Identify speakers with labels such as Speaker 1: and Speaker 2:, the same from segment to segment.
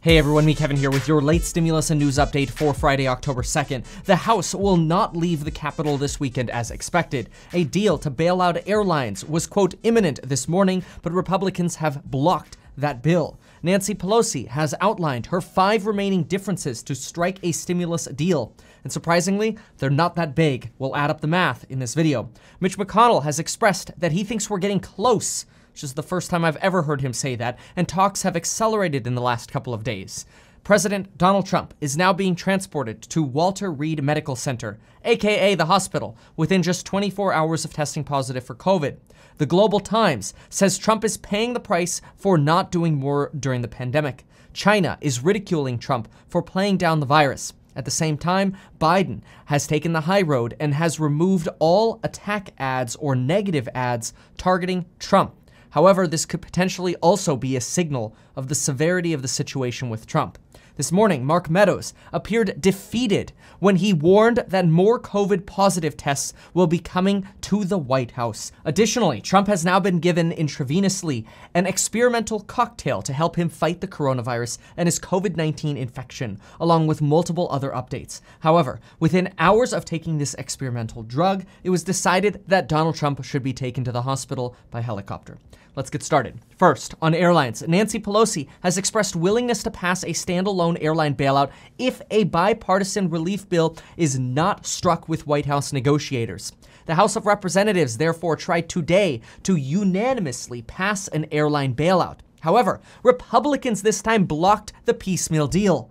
Speaker 1: Hey everyone, me Kevin here with your late stimulus and news update for Friday, October 2nd. The House will not leave the Capitol this weekend as expected. A deal to bail out airlines was, quote, imminent this morning, but Republicans have blocked that bill. Nancy Pelosi has outlined her 5 remaining differences to strike a stimulus deal. And surprisingly, they're not that big. We'll add up the math in this video. Mitch McConnell has expressed that he thinks we're getting close, which is the first time I've ever heard him say that, and talks have accelerated in the last couple of days. President Donald Trump is now being transported to Walter Reed Medical Center, aka the hospital, within just 24 hours of testing positive for COVID. The Global Times says Trump is paying the price for not doing more during the pandemic. China is ridiculing Trump for playing down the virus. At the same time, Biden has taken the high road and has removed all attack ads or negative ads targeting Trump. However, this could potentially also be a signal of the severity of the situation with Trump. This morning, Mark Meadows appeared defeated when he warned that more COVID positive tests will be coming to the White House. Additionally, Trump has now been given intravenously an experimental cocktail to help him fight the coronavirus and his COVID-19 infection, along with multiple other updates. However, within hours of taking this experimental drug, it was decided that Donald Trump should be taken to the hospital by helicopter. Let's get started. First, on airlines, Nancy Pelosi has expressed willingness to pass a standalone airline bailout if a bipartisan relief bill is not struck with White House negotiators. The House of Representatives therefore tried today to unanimously pass an airline bailout. However, Republicans this time blocked the piecemeal deal.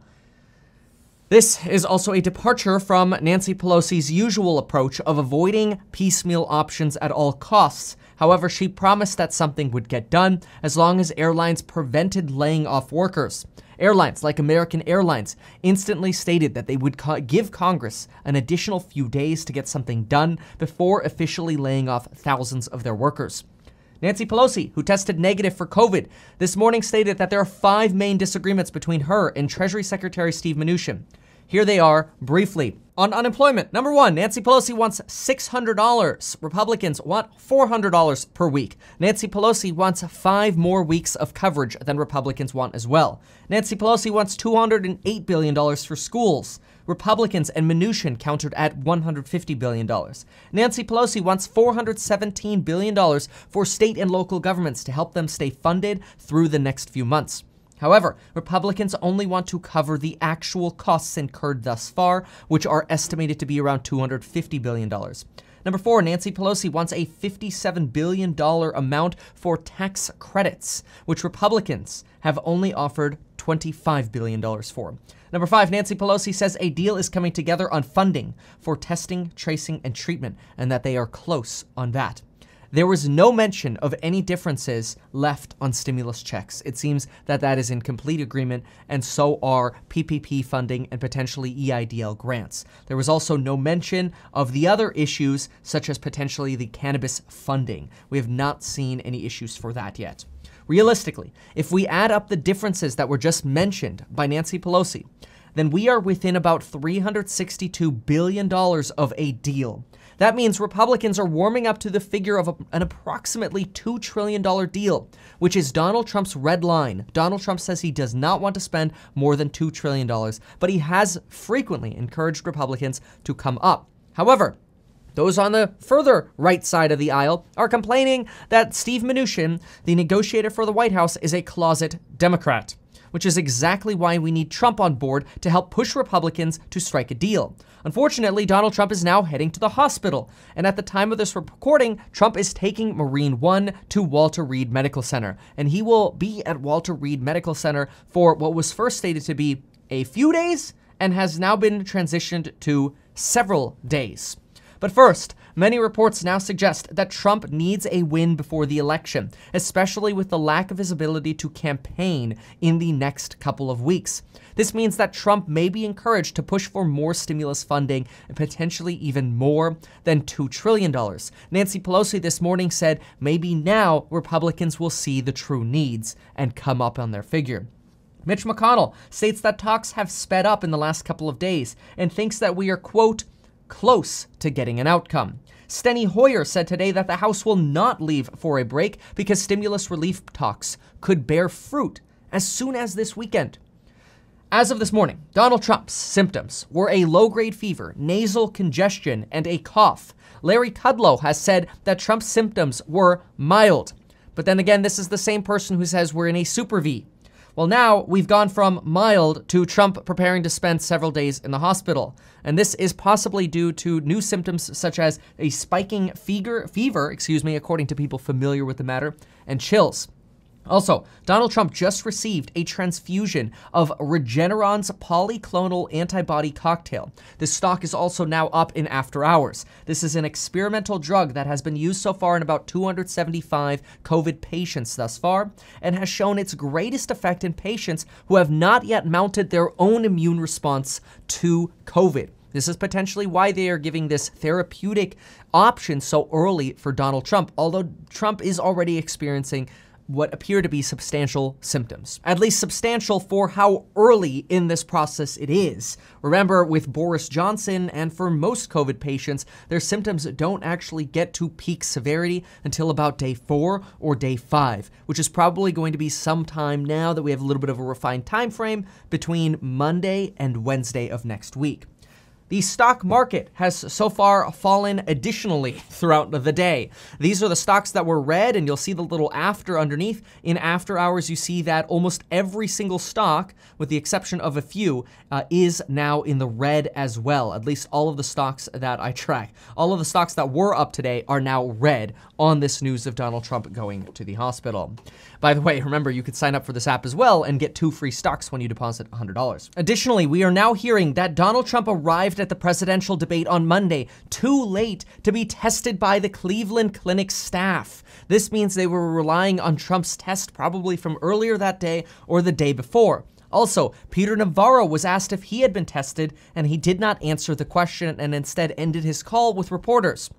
Speaker 1: This is also a departure from Nancy Pelosi's usual approach of avoiding piecemeal options at all costs. However, she promised that something would get done as long as airlines prevented laying off workers. Airlines like American Airlines instantly stated that they would give Congress an additional few days to get something done before officially laying off thousands of their workers. Nancy Pelosi, who tested negative for COVID, this morning stated that there are 5 main disagreements between her and Treasury Secretary Steve Mnuchin. Here they are briefly. On unemployment, number 1, Nancy Pelosi wants $600. Republicans want $400 per week. Nancy Pelosi wants 5 more weeks of coverage than Republicans want as well. Nancy Pelosi wants $208 billion for schools. Republicans and Mnuchin countered at $150 billion. Nancy Pelosi wants $417 billion for state and local governments to help them stay funded through the next few months. However, Republicans only want to cover the actual costs incurred thus far, which are estimated to be around $250 billion. Number 4, Nancy Pelosi wants a $57 billion amount for tax credits, which Republicans have only offered $25 billion for. Number 5, Nancy Pelosi says a deal is coming together on funding for testing, tracing, and treatment, and that they are close on that. There was no mention of any differences left on stimulus checks. It seems that that is in complete agreement, and so are PPP funding and potentially EIDL grants. There was also no mention of the other issues, such as potentially the cannabis funding. We have not seen any issues for that yet. Realistically, if we add up the differences that were just mentioned by Nancy Pelosi, then we are within about $362 billion of a deal. That means Republicans are warming up to the figure of an approximately $2 trillion deal, which is Donald Trump's red line. Donald Trump says he does not want to spend more than $2 trillion, but he has frequently encouraged Republicans to come up. However, those on the further right side of the aisle are complaining that Steve Mnuchin, the negotiator for the White House, is a closet Democrat, which is exactly why we need Trump on board to help push Republicans to strike a deal. Unfortunately, Donald Trump is now heading to the hospital, and at the time of this recording, Trump is taking Marine One to Walter Reed Medical Center, and he will be at Walter Reed Medical Center for what was first stated to be a few days and has now been transitioned to several days. But first, many reports now suggest that Trump needs a win before the election, especially with the lack of his ability to campaign in the next couple of weeks. This means that Trump may be encouraged to push for more stimulus funding and potentially even more than $2 trillion. Nancy Pelosi this morning said maybe now Republicans will see the true needs and come up on their figure. Mitch McConnell states that talks have sped up in the last couple of days and thinks that we are, quote, close to getting an outcome. Steny Hoyer said today that the House will not leave for a break because stimulus relief talks could bear fruit as soon as this weekend. As of this morning, Donald Trump's symptoms were a low-grade fever, nasal congestion, and a cough. Larry Kudlow has said that Trump's symptoms were mild. But then again, this is the same person who says we're in a super V. Well, now we've gone from mild to Trump preparing to spend several days in the hospital. And this is possibly due to new symptoms such as a spiking fever, according to people familiar with the matter, and chills. Also, Donald Trump just received a transfusion of Regeneron's polyclonal antibody cocktail. This stock is also now up in after hours. This is an experimental drug that has been used so far in about 275 COVID patients thus far, and has shown its greatest effect in patients who have not yet mounted their own immune response to COVID. This is potentially why they are giving this therapeutic option so early for Donald Trump, although Trump is already experiencing what appear to be substantial symptoms. At least substantial for how early in this process it is. Remember, with Boris Johnson and for most COVID patients, their symptoms don't actually get to peak severity until about day 4 or day 5, which is probably going to be sometime now that we have a little bit of a refined time frame between Monday and Wednesday of next week. The stock market has so far fallen additionally throughout the day. These are the stocks that were red, and you'll see the little after underneath. In after hours, you see that almost every single stock, with the exception of a few, is now in the red as well. At least all of the stocks that I track. All of the stocks that were up today are now red on this news of Donald Trump going to the hospital. By the way, remember, you could sign up for this app as well and get 2 free stocks when you deposit $100. Additionally, we are now hearing that Donald Trump arrived at the presidential debate on Monday too late to be tested by the Cleveland Clinic staff. This means they were relying on Trump's test probably from earlier that day or the day before. Also, Peter Navarro was asked if he had been tested, and he did not answer the question and instead ended his call with reporters.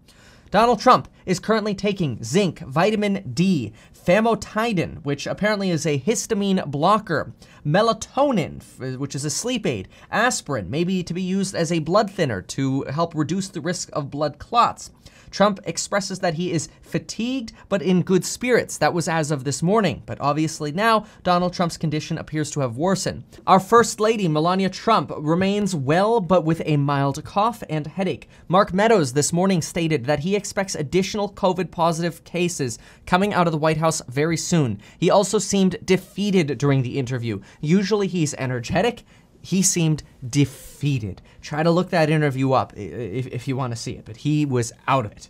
Speaker 1: Donald Trump is currently taking zinc, vitamin D, famotidine, which apparently is a histamine blocker, melatonin, which is a sleep aid, aspirin, maybe to be used as a blood thinner to help reduce the risk of blood clots. Trump expresses that he is fatigued but in good spirits. That was as of this morning, but obviously now Donald Trump's condition appears to have worsened. Our First Lady, Melania Trump, remains well but with a mild cough and headache. Mark Meadows this morning stated that he expects additional COVID-positive cases coming out of the White House very soon. He also seemed defeated during the interview. Usually he's energetic. He seemed defeated. Try to look that interview up if you want to see it, but he was out of it.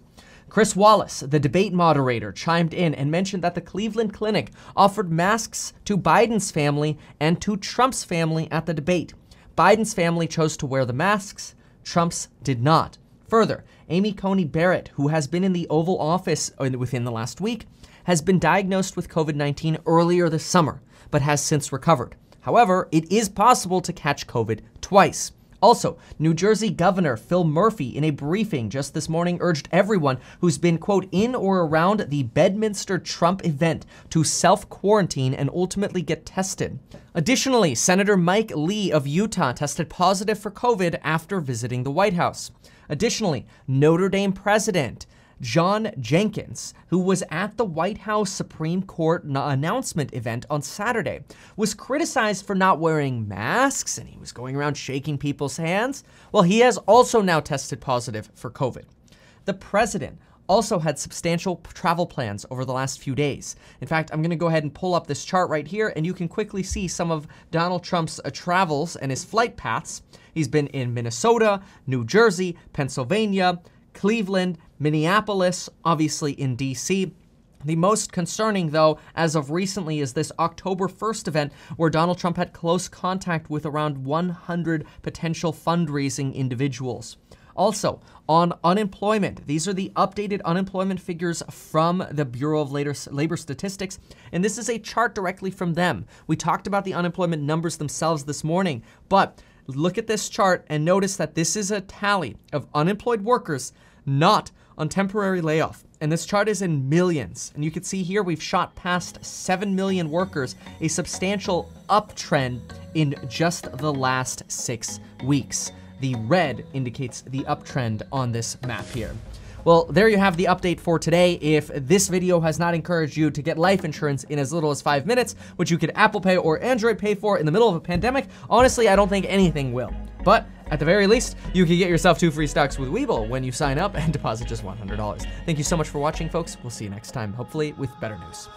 Speaker 1: Chris Wallace, the debate moderator, chimed in and mentioned that the Cleveland Clinic offered masks to Biden's family and to Trump's family at the debate. Biden's family chose to wear the masks. Trump's did not. Further, Amy Coney Barrett, who has been in the Oval Office within the last week, has been diagnosed with COVID-19 earlier this summer, but has since recovered. However, it is possible to catch COVID twice. Also, New Jersey Governor Phil Murphy, in a briefing just this morning, urged everyone who's been, quote, in or around the Bedminster Trump event to self-quarantine and ultimately get tested. Additionally, Senator Mike Lee of Utah tested positive for COVID after visiting the White House. Additionally, Notre Dame President John Jenkins, who was at the White House Supreme Court announcement event on Saturday, was criticized for not wearing masks, and he was going around shaking people's hands. Well, he has also now tested positive for COVID. The president also had substantial travel plans over the last few days. In fact, I'm going to go ahead and pull up this chart right here, and you can quickly see some of Donald Trump's travels and his flight paths. He's been in Minnesota, New Jersey, Pennsylvania, Cleveland, Minneapolis, obviously in D.C. The most concerning, though, as of recently, is this October 1st event where Donald Trump had close contact with around 100 potential fundraising individuals. Also, on unemployment, these are the updated unemployment figures from the Bureau of Labor Statistics, and this is a chart directly from them. We talked about the unemployment numbers themselves this morning, but look at this chart and notice that this is a tally of unemployed workers not on temporary layoff. And this chart is in millions. And you can see here we've shot past 7 million workers, a substantial uptrend in just the last 6 weeks. The red indicates the uptrend on this map here. Well, there you have the update for today. If this video has not encouraged you to get life insurance in as little as 5 minutes, which you could Apple Pay or Android Pay for in the middle of a pandemic, honestly, I don't think anything will. But at the very least, you can get yourself 2 free stocks with Webull when you sign up and deposit just $100. Thank you so much for watching, folks. We'll see you next time, hopefully with better news.